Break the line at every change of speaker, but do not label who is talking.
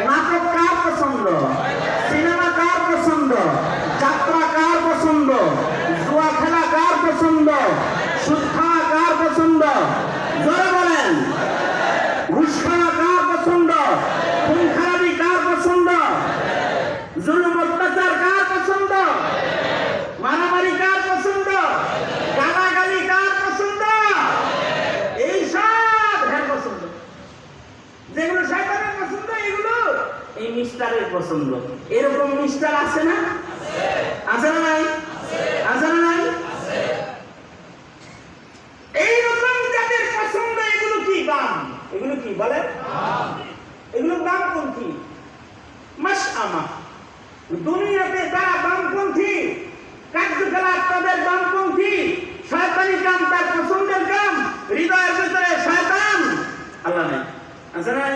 নাটক কার পছন্দ, সিনেমা কার পছন্দ, যাত্রা কার পছন্দ, জুয়া খেলা কার পছন্দ, সুদ খাওয়া কার পছন্দ, জোরে বলেন। ঘুষ খাওয়া কার পছন্দ, খুন খারাপি কার পছন্দ, জুলুম অত্যাচার কার পছন্দ, মারামারি কার পছন্দ, গালাগালি কার পছন্দ? এই সব হ্যাঁ পছন্দ। যেগুলো শয়তানের পছন্দ এগুলো এই মিস্টারের পছন্দ। এরকম মিস্টার আছে না? আছে না নাই? আছে না নাই? এইরকম যাদের পছন্দ এগুলো কি দাম? এগুলো কি বলে? এগুলো বামপন্থী মাশআমা। দুনিয়াতে যারা বামপন্থী কার্যকলাপ তাদের বামপন্থী, শয়তানি কাম তার পছন্দের কাম, হৃদয়ের ভিতরে শয়তান। আল্লাহ নাই, আছে না?